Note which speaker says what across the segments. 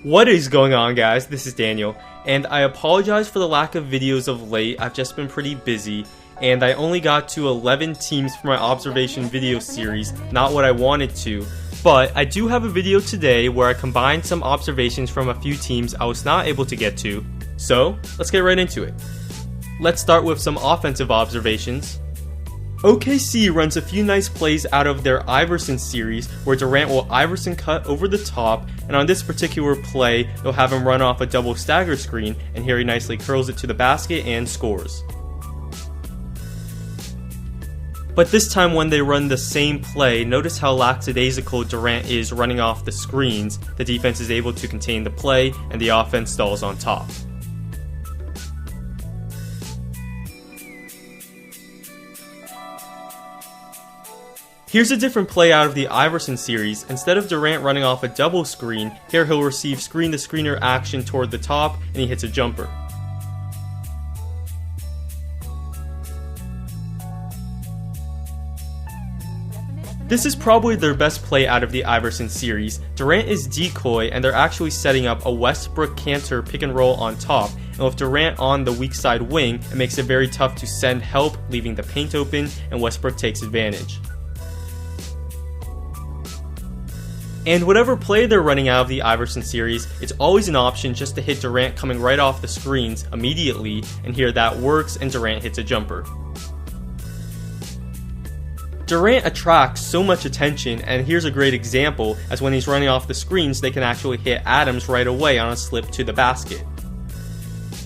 Speaker 1: What is going on, guys? This is Daniel, and I apologize for the lack of videos of late. I've just been pretty busy, and I only got to 11 teams for my observation video series, not what I wanted to. But I do have a video today where I combined some observations from a few teams I was not able to get to. So, let's get right into it. Let's start with some offensive observations. OKC runs a few nice plays out of their Iverson series where Durant will Iverson cut over the top, and on this particular play, they'll have him run off a double stagger screen, and here he nicely curls it to the basket and scores. But this time when they run the same play, notice how lackadaisical Durant is running off the screens. The defense is able to contain the play, and the offense stalls on top. Here's a different play out of the Iverson series. Instead of Durant running off a double screen, here he'll receive screen-to-screener action toward the top, and he hits a jumper. This is probably their best play out of the Iverson series. Durant is decoy, and they're actually setting up a Westbrook-Kanter pick and roll on top, and with Durant on the weak side wing, it makes it very tough to send help, leaving the paint open, and Westbrook takes advantage. And whatever play they're running out of the Iverson series, it's always an option just to hit Durant coming right off the screens immediately, and here that works and Durant hits a jumper. Durant attracts so much attention, and here's a great example, as when he's running off the screens they can actually hit Adams right away on a slip to the basket.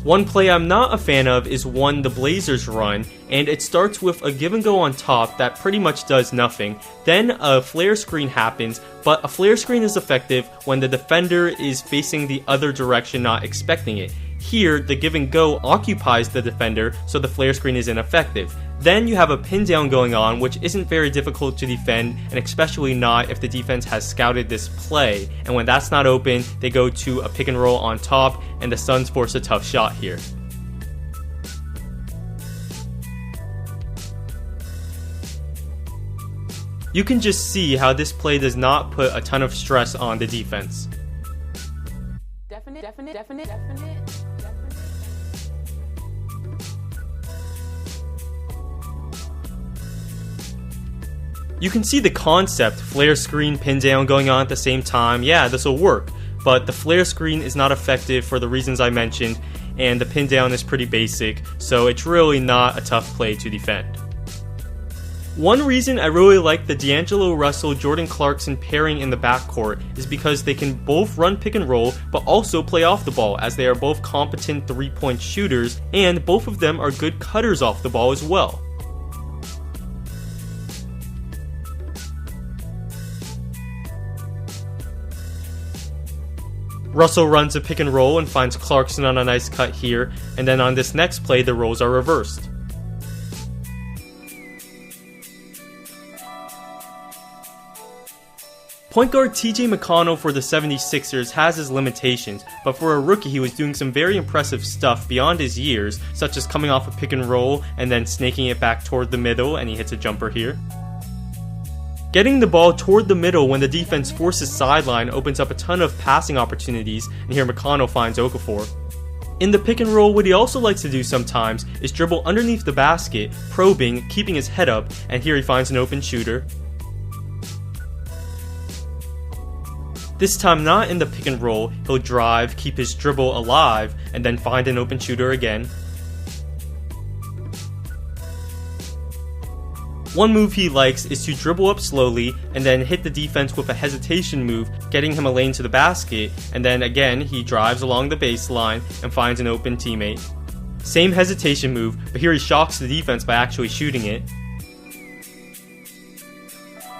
Speaker 1: One play I'm not a fan of is one the Blazers run, and it starts with a give and go on top that pretty much does nothing. Then a flare screen happens, but a flare screen is effective when the defender is facing the other direction not expecting it. Here, the give and go occupies the defender, so the flare screen is ineffective. Then you have a pin down going on, which isn't very difficult to defend, and especially not if the defense has scouted this play. And when that's not open, they go to a pick and roll on top, and the Suns force a tough shot here. You can just see how this play does not put a ton of stress on the defense. Definite. You can see the concept, flare screen, pin down going on at the same time. Yeah, this will work, but the flare screen is not effective for the reasons I mentioned, and the pin down is pretty basic, so it's really not a tough play to defend. One reason I really like the D'Angelo Russell-Jordan Clarkson pairing in the backcourt is because they can both run pick and roll, but also play off the ball, as they are both competent three-point shooters, and both of them are good cutters off the ball as well. Russell runs a pick and roll and finds Clarkson on a nice cut here, and then on this next play the roles are reversed. Point guard TJ McConnell for the 76ers has his limitations, but for a rookie he was doing some very impressive stuff beyond his years, such as coming off a pick and roll and then snaking it back toward the middle, and he hits a jumper here. Getting the ball toward the middle when the defense forces sideline opens up a ton of passing opportunities, and here McConnell finds Okafor. In the pick and roll, what he also likes to do sometimes is dribble underneath the basket, probing, keeping his head up, and here he finds an open shooter. This time not in the pick and roll, he'll drive, keep his dribble alive, and then find an open shooter again. One move he likes is to dribble up slowly and then hit the defense with a hesitation move, getting him a lane to the basket, and then again he drives along the baseline and finds an open teammate. Same hesitation move, but here he shocks the defense by actually shooting it.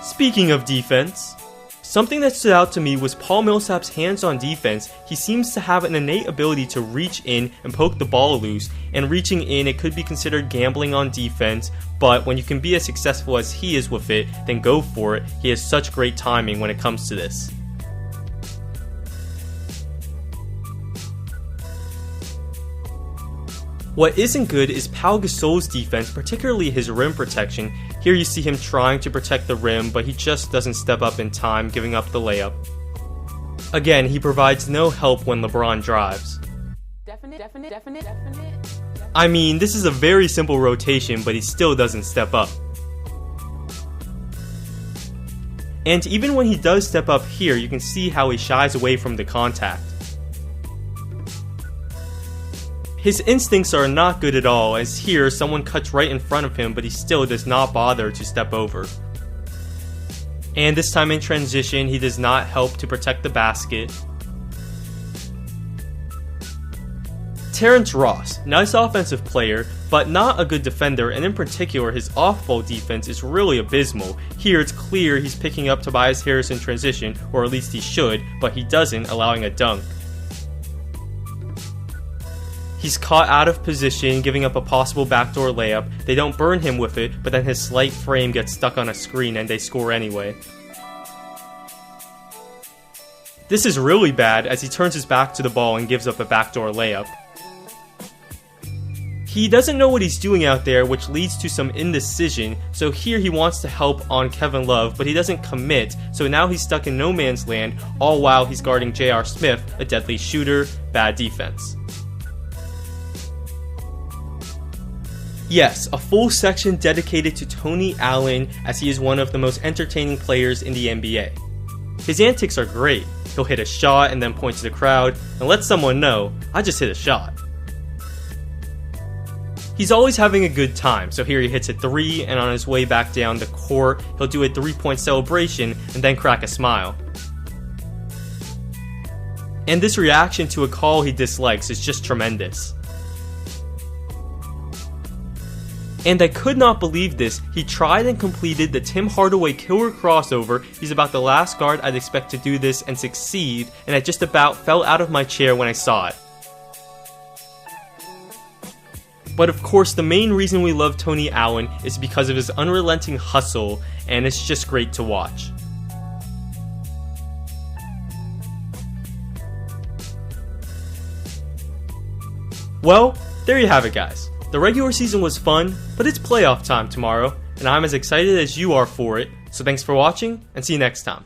Speaker 1: Speaking of defense, something that stood out to me was Paul Millsap's hands on defense. He seems to have an innate ability to reach in and poke the ball loose, and reaching in, it could be considered gambling on defense, but when you can be as successful as he is with it, then go for it. He has such great timing when it comes to this. What isn't good is Pau Gasol's defense, particularly his rim protection. Here you see him trying to protect the rim, but he just doesn't step up in time, giving up the layup. Again, he provides no help when LeBron drives. I mean, this is a very simple rotation, but he still doesn't step up. And even when he does step up here, you can see how he shies away from the contact. His instincts are not good at all, as here someone cuts right in front of him, but he still does not bother to step over. And this time in transition, he does not help to protect the basket. Terrence Ross, nice offensive player, but not a good defender, and in particular his off-ball defense is really abysmal. Here it's clear he's picking up Tobias Harris in transition, or at least he should, but he doesn't, allowing a dunk. He's caught out of position, giving up a possible backdoor layup. They don't burn him with it, but then his slight frame gets stuck on a screen and they score anyway. This is really bad as he turns his back to the ball and gives up a backdoor layup. He doesn't know what he's doing out there, which leads to some indecision, so here he wants to help on Kevin Love, but he doesn't commit, so now he's stuck in no man's land, all while he's guarding J.R. Smith, a deadly shooter. Bad defense. Yes, a full section dedicated to Tony Allen, as he is one of the most entertaining players in the NBA. His antics are great. He'll hit a shot and then point to the crowd and let someone know, I just hit a shot. He's always having a good time, so here he hits a 3, and on his way back down the court, he'll do a 3-point celebration and then crack a smile. And this reaction to a call he dislikes is just tremendous. And I could not believe this, he tried and completed the Tim Hardaway killer crossover. He's about the last guard I'd expect to do this and succeed, and I just about fell out of my chair when I saw it. But of course, the main reason we love Tony Allen is because of his unrelenting hustle, and it's just great to watch. Well, there you have it, guys. The regular season was fun, but it's playoff time tomorrow, and I'm as excited as you are for it, so thanks for watching, and see you next time.